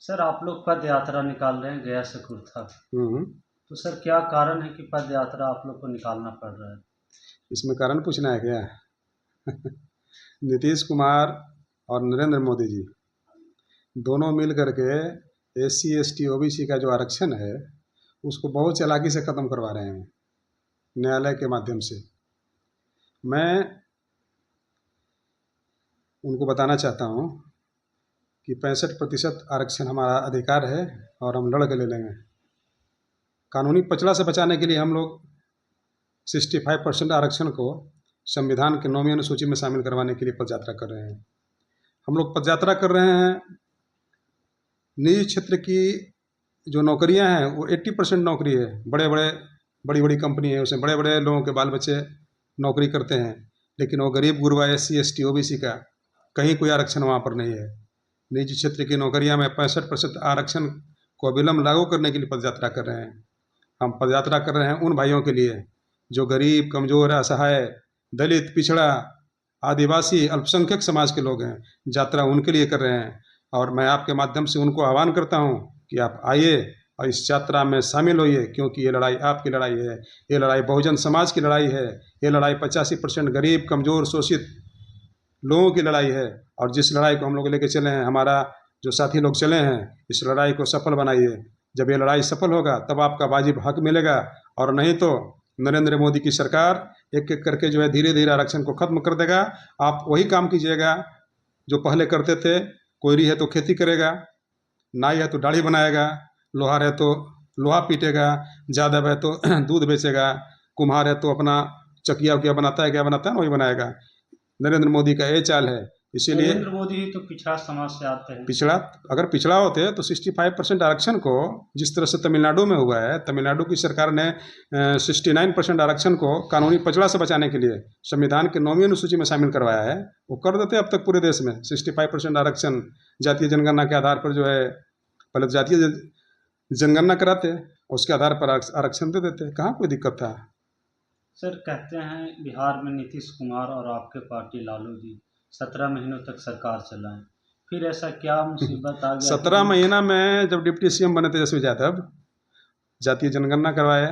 Sir, आप लोग पद यात्रा निकाल रहे हैं गया से कुर्था। हम्म। तो सर, क्या कारण है कि पद यात्रा आप लोग को निकालना पड़ रहा है? इसमें कारण पूछना है क्या? नीतीश कुमार और नरेंद्र मोदी जी दोनों मिल करके SC ST OBC का जो आरक्षण है उसको बहुत चालाकी से ख़त्म करवा रहे हैं न्यायालय के माध्यम से। मैं उनको बताना चाहता हूँ कि 65% आरक्षण हमारा अधिकार है और हम लड़ के ले लेंगे। कानूनी पचड़ा से बचाने के लिए हम लोग 65% आरक्षण को संविधान के 9वीं अनुसूची में शामिल करवाने के लिए पदयात्रा कर रहे हैं। हम लोग पदयात्रा कर रहे हैं। निजी क्षेत्र की जो नौकरियां हैं वो 80% नौकरी है। बड़ी बड़ी कंपनी है, उसमें बड़े बड़े लोगों के बाल बच्चे नौकरी करते हैं, लेकिन वो गरीब गुरबा SC ST OBC का कहीं कोई आरक्षण वहाँ पर नहीं है। निजी क्षेत्र की नौकरियां में 65% आरक्षण को अविलंब लागू करने के लिए पदयात्रा कर रहे हैं। हम पदयात्रा कर रहे हैं उन भाइयों के लिए जो गरीब, कमजोर, असहाय, दलित, पिछड़ा, आदिवासी, अल्पसंख्यक समाज के लोग हैं। यात्रा उनके लिए कर रहे हैं और मैं आपके माध्यम से उनको आह्वान करता हूं कि आप आइए और इस यात्रा में शामिल होइए, क्योंकि ये लड़ाई आपकी लड़ाई है। ये लड़ाई बहुजन समाज की लड़ाई है। ये लड़ाई 85% गरीब, कमजोर, शोषित लोगों की लड़ाई है। और जिस लड़ाई को हम लोग लेके चले हैं, हमारा जो साथी लोग चले हैं, इस लड़ाई को सफल बनाइए। जब ये लड़ाई सफल होगा तब आपका वाजिब हक मिलेगा, और नहीं तो नरेंद्र मोदी की सरकार एक एक करके जो है धीरे धीरे आरक्षण को खत्म कर देगा। आप वही काम कीजिएगा जो पहले करते थे। कोयरी है तो खेती करेगा, नाई है तो दाढ़ी बनाएगा, लोहार है तो लोहा पीटेगा, जादव है तो दूध बेचेगा, कुम्हार है तो अपना चकिया उकिया बनाता है, क्या बनाता है वही बनाएगा। नरेंद्र मोदी का ये चाल है। इसीलिए नरेंद्र मोदी ही तो पिछड़ा समाज से आते हैं। पिछड़ा, अगर पिछड़ा होते तो 65% आरक्षण को, जिस तरह से तमिलनाडु में हुआ है, तमिलनाडु की सरकार ने 69% आरक्षण को कानूनी पचड़ा से बचाने के लिए संविधान के 9वीं अनुसूची में शामिल करवाया है। वो कर देते अब तक पूरे देश में 65% आरक्षण जातीय जनगणना के आधार पर जो है, पहले जातीय जनगणना कराते, उसके आधार पर आरक्षण दे देते, कहाँ कोई दिक्कत था। सर, कहते हैं बिहार में नीतीश कुमार और आपके पार्टी लालू जी 17 महीनों तक सरकार चलाएं, फिर ऐसा क्या मुसीबत आ गया 17 महीना में जब डिप्टी CM बने तेजस्वी यादव, जातीय जनगणना करवाए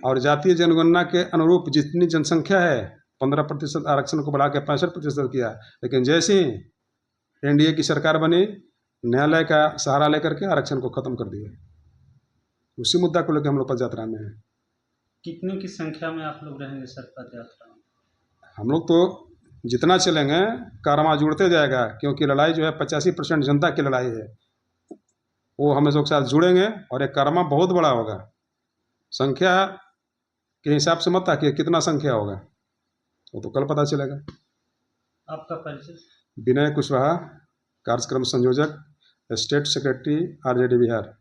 और जातीय जनगणना के अनुरूप जितनी जनसंख्या है 15% आरक्षण को बढ़ा के 65% किया। लेकिन जैसे ही NDA की सरकार बनी, न्यायालय का सहारा लेकर के आरक्षण को खत्म कर दिया। उसी मुद्दा को लेकर हम लोग पदयात्रा में हैं। कितने की संख्या में आप लोग रहेंगे सर पद यात्रा में? हम लोग तो जितना चलेंगे कारमा जुड़ते जाएगा, क्योंकि लड़ाई जो है 85% जनता की लड़ाई है। वो हम लोग के साथ जुड़ेंगे और एक कारमा बहुत बड़ा होगा। संख्या के हिसाब से मत आकिए कितना संख्या होगा, वो तो कल पता चलेगा। आपका परिचय? विनय कुशवाहा, कार्यक्रम संयोजक, स्टेट सेक्रेटरी RJD बिहार।